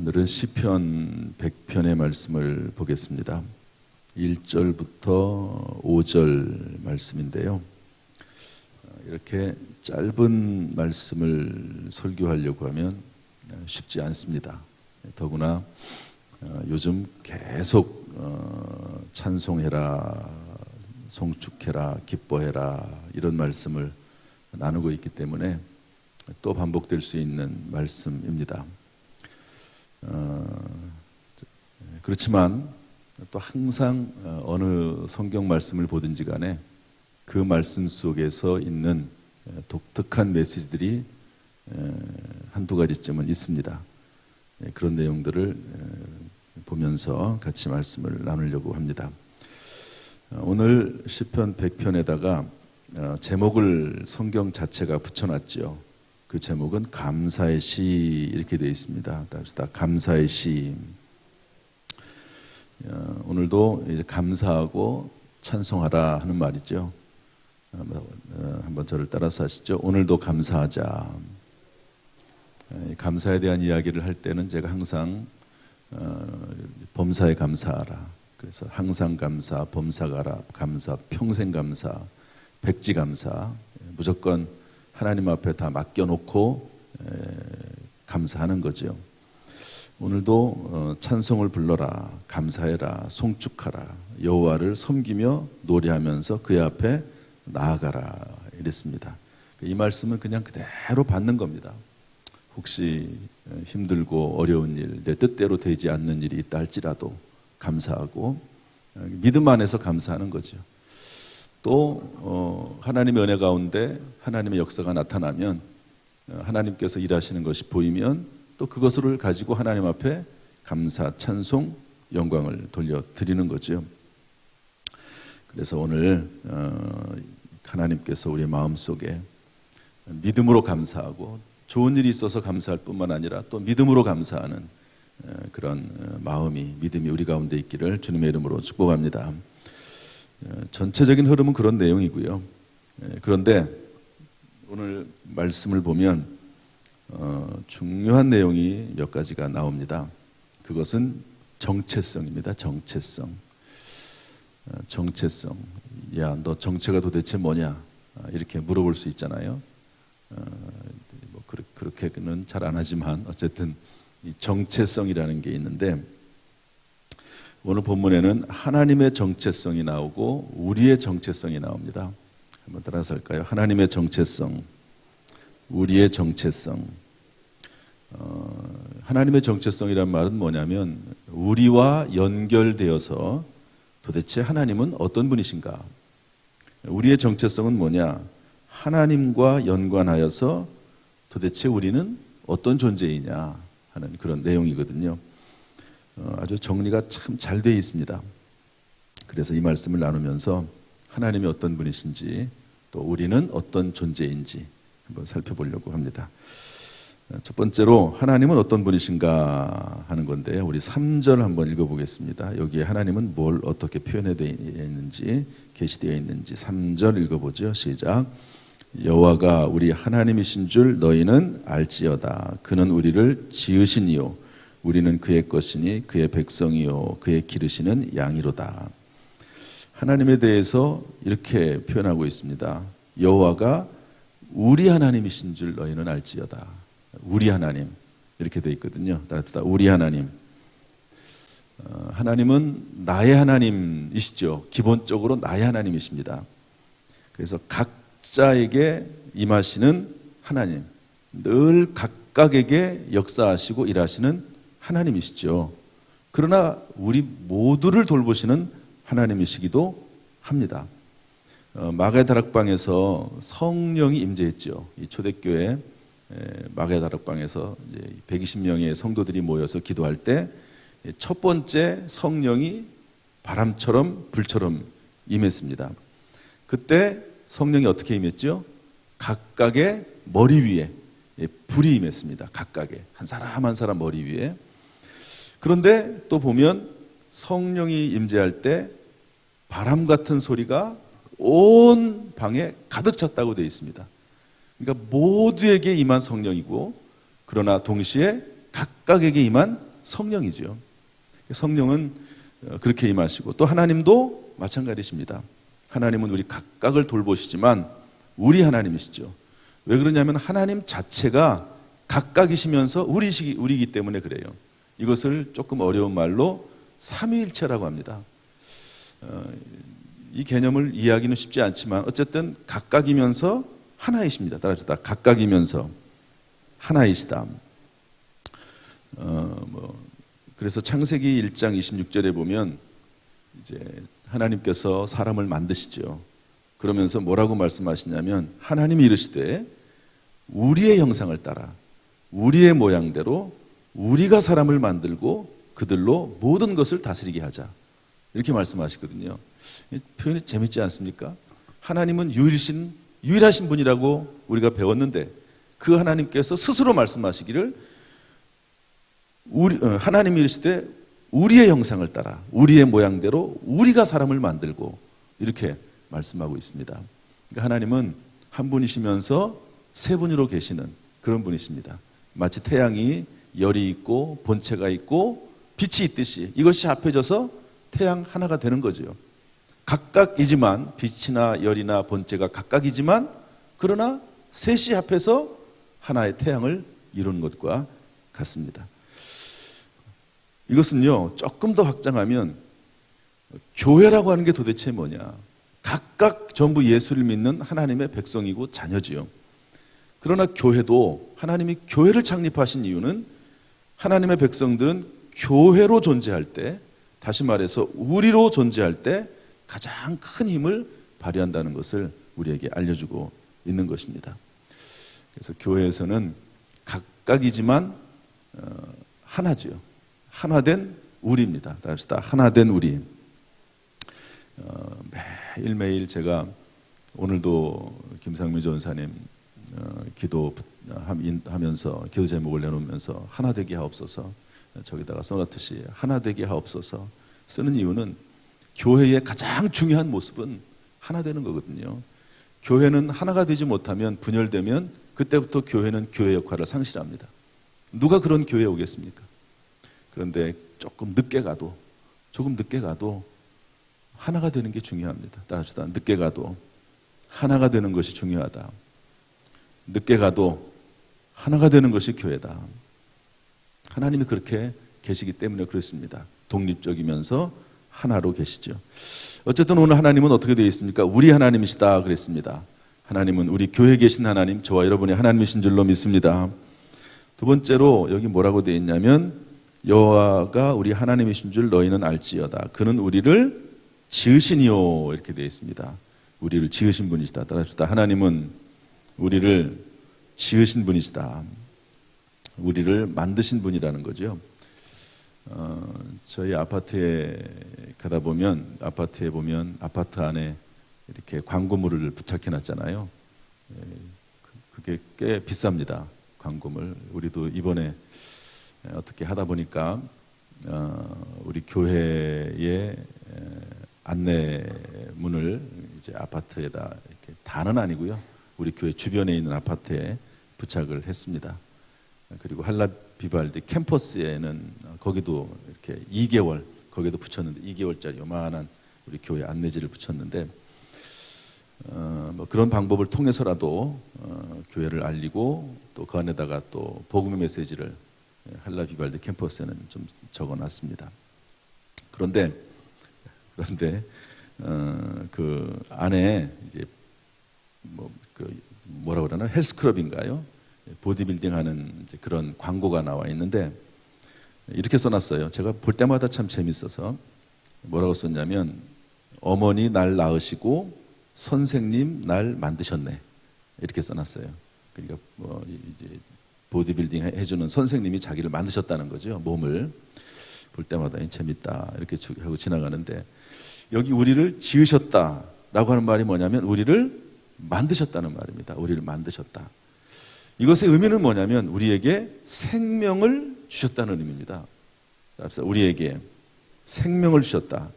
오늘은 시편 100편의 말씀을 보겠습니다. 1절부터 5절 말씀인데요. 이렇게 짧은 말씀을 설교하려고 하면 쉽지 않습니다. 더구나 요즘 계속 찬송해라, 송축해라, 기뻐해라 이런 말씀을 나누고 있기 때문에 또 반복될 수 있는 말씀입니다. 그렇지만 또 항상 어느 성경 말씀을 보든지 간에 그 말씀 속에서 있는 독특한 메시지들이 한두 가지쯤은 있습니다. 그런 내용들을 보면서 같이 말씀을 나누려고 합니다. 오늘 시편 100편에다가 제목을 성경 자체가 붙여놨죠. 그 제목은 감사의 시 이렇게 되어 있습니다. 다 감사의 시. 오늘도 이제 감사하고 찬송하라 하는 말이죠. 한번 저를 따라서 하시죠. 오늘도 감사하자. 감사에 대한 이야기를 할 때는 제가 항상 범사에 감사하라. 그래서 항상 감사, 범사가라, 감사, 평생 감사, 백지 감사. 무조건 하나님 앞에 다 맡겨놓고 감사하는 거죠. 오늘도 찬송을 불러라, 감사해라, 송축하라, 여호와를 섬기며 노래하면서 그의 앞에 나아가라 이랬습니다. 이 말씀은 그냥 그대로 받는 겁니다. 혹시 힘들고 어려운 일, 내 뜻대로 되지 않는 일이 있다 할지라도 감사하고 믿음 안에서 감사하는 거죠. 또 하나님의 은혜 가운데 하나님의 역사가 나타나면 하나님께서 일하시는 것이 보이면 또 그것을 가지고 하나님 앞에 감사, 찬송, 영광을 돌려드리는 거죠. 그래서 오늘 하나님께서 우리의 마음속에 믿음으로 감사하고 좋은 일이 있어서 감사할 뿐만 아니라 또 믿음으로 감사하는 그런 마음이, 믿음이 우리 가운데 있기를 주님의 이름으로 축복합니다. 전체적인 흐름은 그런 내용이고요. 그런데 오늘 말씀을 보면 중요한 내용이 몇 가지가 나옵니다. 그것은 정체성입니다. 정체성. 정체성. 야, 너 정체가 도대체 뭐냐? 이렇게 물어볼 수 있잖아요. 뭐 그렇게는 잘 안 하지만 어쨌든 이 정체성이라는 게 있는데 오늘 본문에는 하나님의 정체성이 나오고 우리의 정체성이 나옵니다. 한번 따라서 할까요? 하나님의 정체성, 우리의 정체성. 하나님의 정체성이란 말은 뭐냐면 우리와 연결되어서 도대체 하나님은 어떤 분이신가? 우리의 정체성은 뭐냐? 하나님과 연관하여서 도대체 우리는 어떤 존재이냐 하는 그런 내용이거든요. 아주 정리가 참 잘 되어 있습니다. 그래서 이 말씀을 나누면서 하나님이 어떤 분이신지 또 우리는 어떤 존재인지 한번 살펴보려고 합니다. 첫 번째로 하나님은 어떤 분이신가 하는 건데 우리 3절 한번 읽어보겠습니다. 여기에 하나님은 뭘 어떻게 표현되어 있는지 계시되어 있는지 3절 읽어보죠. 시작. 여호와가 우리 하나님이신 줄 너희는 알지어다. 그는 우리를 지으시니요 우리는 그의 것이니 그의 백성이요 그의 기르시는 양이로다. 하나님에 대해서 이렇게 표현하고 있습니다. 여호와가 우리 하나님이신 줄 너희는 알지어다. 우리 하나님 이렇게 되어 있거든요. 따라합시다. 우리 하나님. 하나님은 나의 하나님이시죠. 기본적으로 나의 하나님이십니다. 그래서 각자에게 임하시는 하나님, 늘 각각에게 역사하시고 일하시는 하나님이시죠. 그러나 우리 모두를 돌보시는 하나님이시기도 합니다. 마가의 다락방에서 성령이 임재했죠. 이 초대교회 마가의 다락방에서 120명의 성도들이 모여서 기도할 때 첫 번째 성령이 바람처럼 불처럼 임했습니다. 그때 성령이 어떻게 임했죠? 각각의 머리 위에 불이 임했습니다. 각각의 한 사람 한 사람 머리 위에. 그런데 또 보면 성령이 임재할 때 바람 같은 소리가 온 방에 가득 찼다고 되어 있습니다. 그러니까 모두에게 임한 성령이고 그러나 동시에 각각에게 임한 성령이죠. 성령은 그렇게 임하시고 또 하나님도 마찬가지십니다. 하나님은 우리 각각을 돌보시지만 우리 하나님이시죠. 왜 그러냐면 하나님 자체가 각각이시면서 우리이기 때문에 그래요. 이것을 조금 어려운 말로 삼위일체라고 합니다. 이 개념을 이해하기는 쉽지 않지만 어쨌든 각각이면서 하나이십니다. 따라합시다. 각각이면서 하나이시다. 그래서 창세기 1장 26절에 보면 이제 하나님께서 사람을 만드시죠. 그러면서 뭐라고 말씀하시냐면 하나님이 이르시되 우리의 형상을 따라 우리의 모양대로 우리가 사람을 만들고 그들로 모든 것을 다스리게 하자. 이렇게 말씀하시거든요. 이 표현이 재밌지 않습니까? 하나님은 유일하신 분이라고 우리가 배웠는데 그 하나님께서 스스로 말씀하시기를 하나님이 이르시되 우리의 형상을 따라 우리의 모양대로 우리가 사람을 만들고 이렇게 말씀하고 있습니다. 그러니까 하나님은 한 분이시면서 세 분으로 계시는 그런 분이십니다. 마치 태양이 열이 있고 본체가 있고 빛이 있듯이 이것이 합해져서 태양 하나가 되는 거죠. 각각이지만 빛이나 열이나 본체가 각각이지만 그러나 셋이 합해서 하나의 태양을 이루는 것과 같습니다. 이것은요 조금 더 확장하면 교회라고 하는 게 도대체 뭐냐. 각각 전부 예수를 믿는 하나님의 백성이고 자녀지요. 그러나 교회도 하나님이 교회를 창립하신 이유는 하나님의 백성들은 교회로 존재할 때, 다시 말해서 우리로 존재할 때 가장 큰 힘을 발휘한다는 것을 우리에게 알려주고 있는 것입니다. 그래서 교회에서는 각각이지만 하나죠. 하나된 우리입니다. 답시다. 하나된 우리. 매일매일 제가 오늘도 김상미 전사님 기도하면서 기도 제목을 내놓으면서 하나 되게 하옵소서, 저기다가 써놓듯이 하나 되게 하옵소서 쓰는 이유는 교회의 가장 중요한 모습은 하나 되는 거거든요. 교회는 하나가 되지 못하면 분열되면 그때부터 교회는 교회 역할을 상실합니다. 누가 그런 교회에 오겠습니까? 그런데 조금 늦게 가도 하나가 되는 게 중요합니다. 따라합시다. 늦게 가도 하나가 되는 것이 중요하다. 늦게 가도 하나가 되는 것이 교회다. 하나님이 그렇게 계시기 때문에 그렇습니다. 독립적이면서 하나로 계시죠. 어쨌든 오늘 하나님은 어떻게 되어 있습니까? 우리 하나님이시다 그랬습니다. 하나님은 우리 교회에 계신 하나님, 저와 여러분이 하나님이신 줄로 믿습니다. 두 번째로 여기 뭐라고 되어 있냐면 여호와가 우리 하나님이신 줄 너희는 알지어다. 그는 우리를 지으시니요 이렇게 되어 있습니다. 우리를 지으신 분이시다. 따라합시다. 하나님은 우리를 지으신 분이시다. 우리를 만드신 분이라는 거죠. 저희 아파트에 가다 보면 아파트 안에 이렇게 광고물을 부착해 놨잖아요. 그게 꽤 비쌉니다. 광고물. 우리도 이번에 어떻게 하다 보니까 우리 교회의 안내문을 이제 아파트에다 이렇게 다는 아니고요. 우리 교회 주변에 있는 아파트에 부착을 했습니다. 그리고 할라 비발디 캠퍼스에는 거기도 이렇게 2개월 거기도 붙였는데 2개월짜리 요만한 우리 교회 안내지를 붙였는데 뭐 그런 방법을 통해서라도 교회를 알리고 또 그 안에다가 또 복음의 메시지를 할라 비발디 캠퍼스에는 좀 적어놨습니다. 그런데 그 안에 이제 뭐라고 그러나 헬스클럽인가요? 보디빌딩 하는 이제 그런 광고가 나와 있는데 이렇게 써놨어요. 제가 볼 때마다 참 재밌어서 뭐라고 썼냐면 어머니 날 낳으시고 선생님 날 만드셨네 이렇게 써놨어요. 그러니까 뭐 이제 보디빌딩 해주는 선생님이 자기를 만드셨다는 거죠. 몸을 볼 때마다 재밌다 이렇게 하고 지나가는데 여기 우리를 지으셨다라고 하는 말이 뭐냐면 우리를 만드셨다는 말입니다. 우리를 만드셨다. 이것의 의미는 뭐냐면 우리에게 생명을 주셨다는 의미입니다. 우리에게 생명을 주셨다.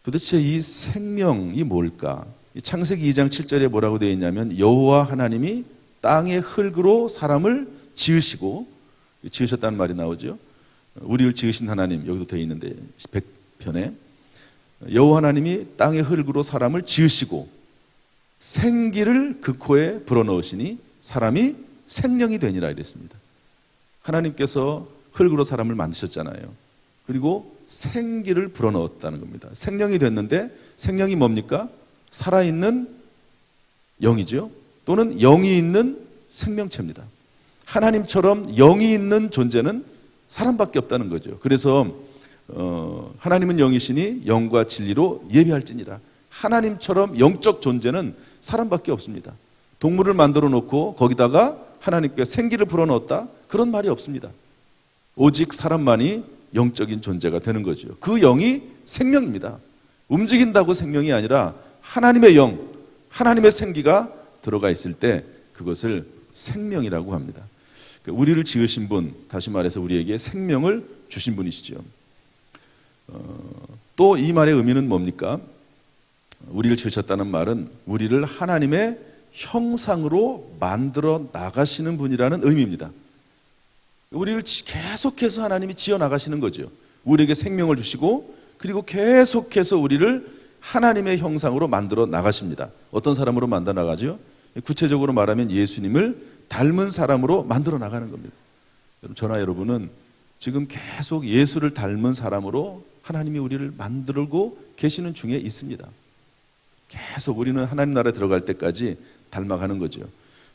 도대체 이 생명이 뭘까? 창세기 2장 7절에 뭐라고 되어 있냐면 여호와 하나님이 땅의 흙으로 사람을 지으시고 지으셨다는 말이 나오죠. 우리를 지으신 하나님, 여기도 되어 있는데 100편에 여호와 하나님이 땅의 흙으로 사람을 지으시고 생기를 그 코에 불어넣으시니 사람이 생명이 되니라 이랬습니다. 하나님께서 흙으로 사람을 만드셨잖아요. 그리고 생기를 불어넣었다는 겁니다. 생명이 됐는데 생명이 뭡니까? 살아있는 영이죠. 또는 영이 있는 생명체입니다. 하나님처럼 영이 있는 존재는 사람밖에 없다는 거죠. 그래서 하나님은 영이시니 영과 진리로 예배할지니라. 하나님처럼 영적 존재는 사람밖에 없습니다. 동물을 만들어 놓고 거기다가 하나님께 생기를 불어넣었다? 그런 말이 없습니다. 오직 사람만이 영적인 존재가 되는 거죠. 그 영이 생명입니다. 움직인다고 생명이 아니라 하나님의 영, 하나님의 생기가 들어가 있을 때 그것을 생명이라고 합니다. 우리를 지으신 분, 다시 말해서 우리에게 생명을 주신 분이시죠. 또 이 말의 의미는 뭡니까? 우리를 지으셨다는 말은 우리를 하나님의 형상으로 만들어 나가시는 분이라는 의미입니다. 우리를 계속해서 하나님이 지어 나가시는 거죠. 우리에게 생명을 주시고 그리고 계속해서 우리를 하나님의 형상으로 만들어 나가십니다. 어떤 사람으로 만들어 나가죠? 구체적으로 말하면 예수님을 닮은 사람으로 만들어 나가는 겁니다. 저나 여러분은 지금 계속 예수를 닮은 사람으로 하나님이 우리를 만들고 계시는 중에 있습니다. 계속 우리는 하나님 나라에 들어갈 때까지 닮아가는 거죠.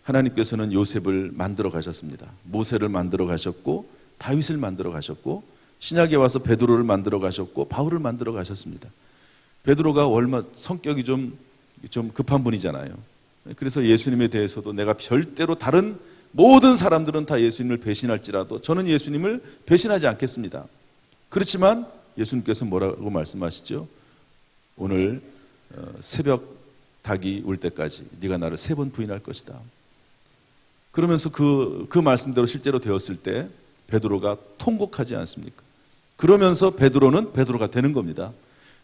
하나님께서는 요셉을 만들어 가셨습니다. 모세를 만들어 가셨고 다윗을 만들어 가셨고 신약에 와서 베드로를 만들어 가셨고 바울을 만들어 가셨습니다. 베드로가 얼마 성격이 좀 급한 분이잖아요. 그래서 예수님에 대해서도 내가 절대로 다른 모든 사람들은 다 예수님을 배신할지라도 저는 예수님을 배신하지 않겠습니다. 그렇지만 예수님께서 뭐라고 말씀하시죠? 오늘 새벽 닭이 울 때까지 네가 나를 3번 부인할 것이다. 그러면서 그 말씀대로 실제로 되었을 때 베드로가 통곡하지 않습니까? 그러면서 베드로는 베드로가 되는 겁니다.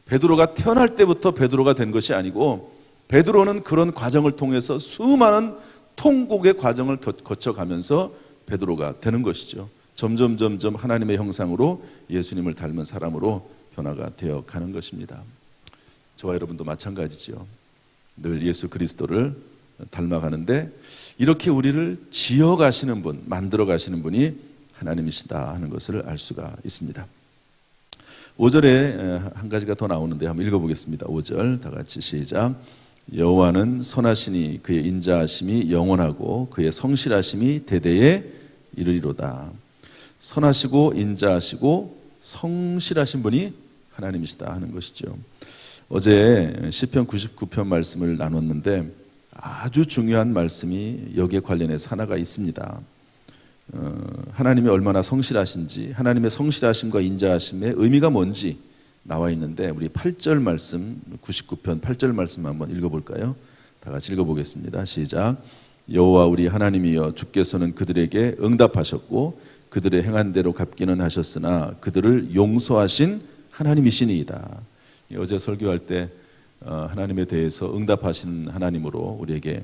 베드로가 태어날 때부터 베드로가 된 것이 아니고 베드로는 그런 과정을 통해서 수많은 통곡의 과정을 거쳐가면서 베드로가 되는 것이죠. 점점 하나님의 형상으로 예수님을 닮은 사람으로 변화가 되어 가는 것입니다. 저와 여러분도 마찬가지죠. 늘 예수 그리스도를 닮아가는데 이렇게 우리를 지어가시는 분, 만들어가시는 분이 하나님이시다 하는 것을 알 수가 있습니다. 5절에 한 가지가 더 나오는데 한번 읽어보겠습니다. 5절 다 같이 시작. 여호와는 선하시니 그의 인자하심이 영원하고 그의 성실하심이 대대에 이르리로다. 선하시고 인자하시고 성실하신 분이 하나님이시다 하는 것이죠. 어제 시편 99편 말씀을 나눴는데 아주 중요한 말씀이 여기에 관련해서 하나가 있습니다. 하나님이 얼마나 성실하신지, 하나님의 성실하심과 인자하심의 의미가 뭔지 나와 있는데 우리 8절 말씀, 99편 8절 말씀 한번 읽어볼까요? 다 같이 읽어보겠습니다. 시작. 여호와 우리 하나님이여, 주께서는 그들에게 응답하셨고 그들의 행한 대로 갚기는 하셨으나 그들을 용서하신 하나님이시니이다. 어제 설교할 때 하나님에 대해서 응답하신 하나님으로 우리에게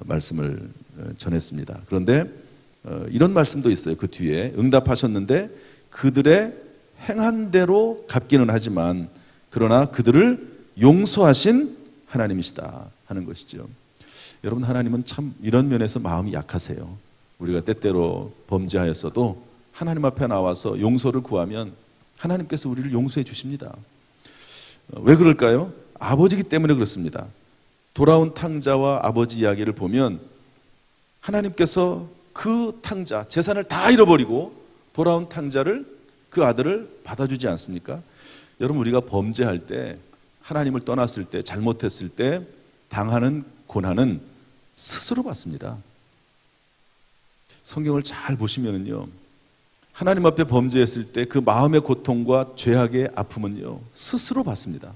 말씀을 전했습니다. 그런데 이런 말씀도 있어요. 그 뒤에 응답하셨는데 그들의 행한 대로 갚기는 하지만 그러나 그들을 용서하신 하나님이시다 하는 것이죠. 여러분, 하나님은 참 이런 면에서 마음이 약하세요. 우리가 때때로 범죄하였어도 하나님 앞에 나와서 용서를 구하면 하나님께서 우리를 용서해 주십니다. 왜 그럴까요? 아버지기 때문에 그렇습니다. 돌아온 탕자와 아버지 이야기를 보면 하나님께서 그 탕자, 재산을 다 잃어버리고 돌아온 탕자를, 그 아들을 받아주지 않습니까? 여러분, 우리가 범죄할 때, 하나님을 떠났을 때, 잘못했을 때 당하는 고난은 스스로 받습니다. 성경을 잘 보시면요, 하나님 앞에 범죄했을 때 그 마음의 고통과 죄악의 아픔은요 스스로 받습니다.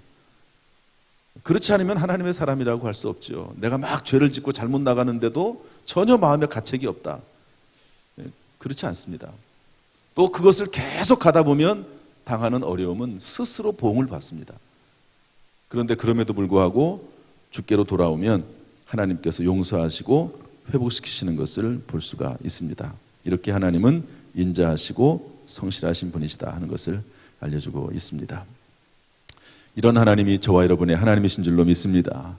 그렇지 않으면 하나님의 사람이라고 할 수 없죠. 내가 막 죄를 짓고 잘못 나가는데도 전혀 마음에 가책이 없다. 그렇지 않습니다. 또 그것을 계속 가다 보면 당하는 어려움은 스스로 보응을 받습니다. 그런데 그럼에도 불구하고 주께로 돌아오면 하나님께서 용서하시고 회복시키시는 것을 볼 수가 있습니다. 이렇게 하나님은 인자하시고 성실하신 분이시다 하는 것을 알려주고 있습니다. 이런 하나님이 저와 여러분의 하나님이신 줄로 믿습니다.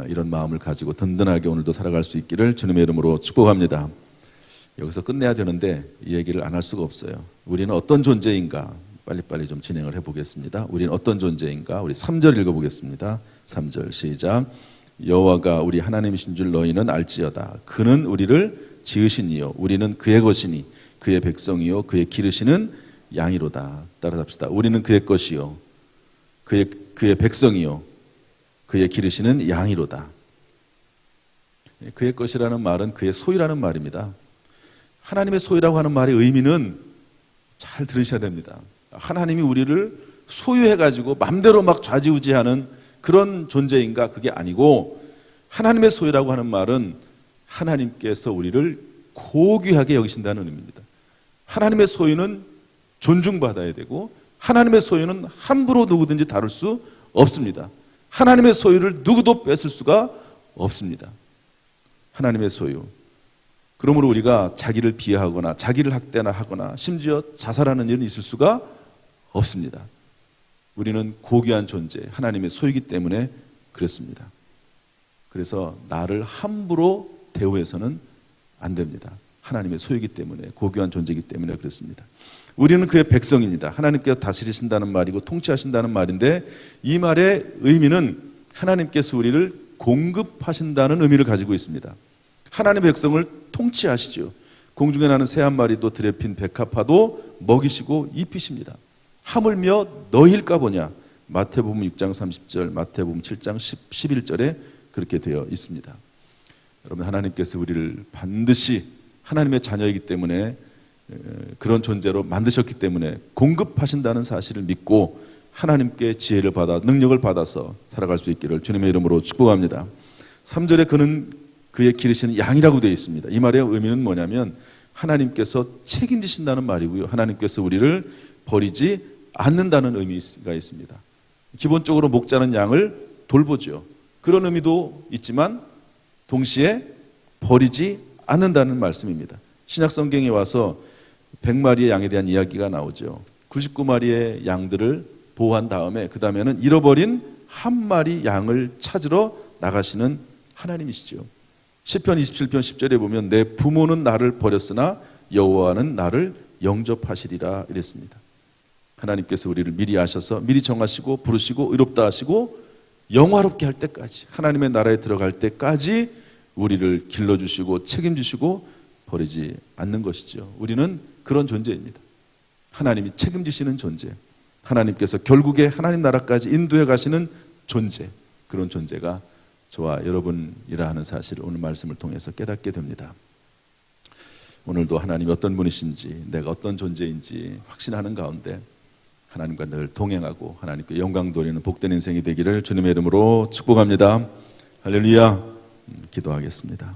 이런 마음을 가지고 든든하게 오늘도 살아갈 수 있기를 주님의 이름으로 축복합니다. 여기서 끝내야 되는데 이 얘기를 안 할 수가 없어요. 우리는 어떤 존재인가? 빨리빨리 좀 진행을 해보겠습니다. 우리는 어떤 존재인가? 우리 3절 읽어보겠습니다. 3절 시작. 여호와가 우리 하나님이신 줄 너희는 알지어다. 그는 우리를 지으시니요 우리는 그의 것이니 그의 백성이요 그의 기르시는 양이로다. 따라잡시다. 우리는 그의 것이요 그의 백성이요 그의 기르시는 양이로다. 그의 것이라는 말은 그의 소유라는 말입니다. 하나님의 소유라고 하는 말의 의미는 잘 들으셔야 됩니다. 하나님이 우리를 소유해가지고 맘대로 막 좌지우지하는 그런 존재인가? 그게 아니고 하나님의 소유라고 하는 말은 하나님께서 우리를 고귀하게 여기신다는 의미입니다. 하나님의 소유는 존중받아야 되고 하나님의 소유는 함부로 누구든지 다룰 수 없습니다. 하나님의 소유를 누구도 뺏을 수가 없습니다. 하나님의 소유. 그러므로 우리가 자기를 비하하거나 자기를 학대하거나 심지어 자살하는 일은 있을 수가 없습니다. 우리는 고귀한 존재, 하나님의 소유이기 때문에 그렇습니다. 그래서 나를 함부로 대우해서는 안 됩니다. 하나님의 소유이기 때문에, 고귀한 존재이기 때문에 그렇습니다. 우리는 그의 백성입니다. 하나님께서 다스리신다는 말이고 통치하신다는 말인데 이 말의 의미는 하나님께서 우리를 공급하신다는 의미를 가지고 있습니다. 하나님의 백성을 통치하시죠. 공중에 나는 새 한 마리도 들에 핀 백합화도 먹이시고 입히십니다. 하물며 너희일까 보냐. 마태복음 6장 30절, 마태복음 7장 11절에 그렇게 되어 있습니다. 여러분, 하나님께서 우리를 반드시 하나님의 자녀이기 때문에 그런 존재로 만드셨기 때문에 공급하신다는 사실을 믿고 하나님께 지혜를 받아 능력을 받아서 살아갈 수 있기를 주님의 이름으로 축복합니다. 3절에 그는 그의 기르시는 양이라고 되어 있습니다. 이 말의 의미는 뭐냐면 하나님께서 책임지신다는 말이고요. 하나님께서 우리를 버리지 않는다는 의미가 있습니다. 기본적으로 목자는 양을 돌보죠. 그런 의미도 있지만 동시에 버리지 않는다는 말씀입니다. 신약 성경에 와서 100마리의 양에 대한 이야기가 나오죠. 99마리의 양들을 보호한 다음에 그 다음에는 잃어버린 한 마리 양을 찾으러 나가시는 하나님이시죠. 시편 27편 10절에 보면 내 부모는 나를 버렸으나 여호와는 나를 영접하시리라 이랬습니다. 하나님께서 우리를 미리 아셔서 미리 정하시고 부르시고 의롭다 하시고 영화롭게 할 때까지 하나님의 나라에 들어갈 때까지 우리를 길러주시고 책임지시고 버리지 않는 것이죠. 우리는 그런 존재입니다. 하나님이 책임지시는 존재, 하나님께서 결국에 하나님 나라까지 인도해 가시는 존재, 그런 존재가 저와 여러분이라 하는 사실을 오늘 말씀을 통해서 깨닫게 됩니다. 오늘도 하나님이 어떤 분이신지 내가 어떤 존재인지 확신하는 가운데 하나님과 늘 동행하고 하나님께 영광 돌리는 복된 인생이 되기를 주님의 이름으로 축복합니다. 할렐루야. 기도하겠습니다.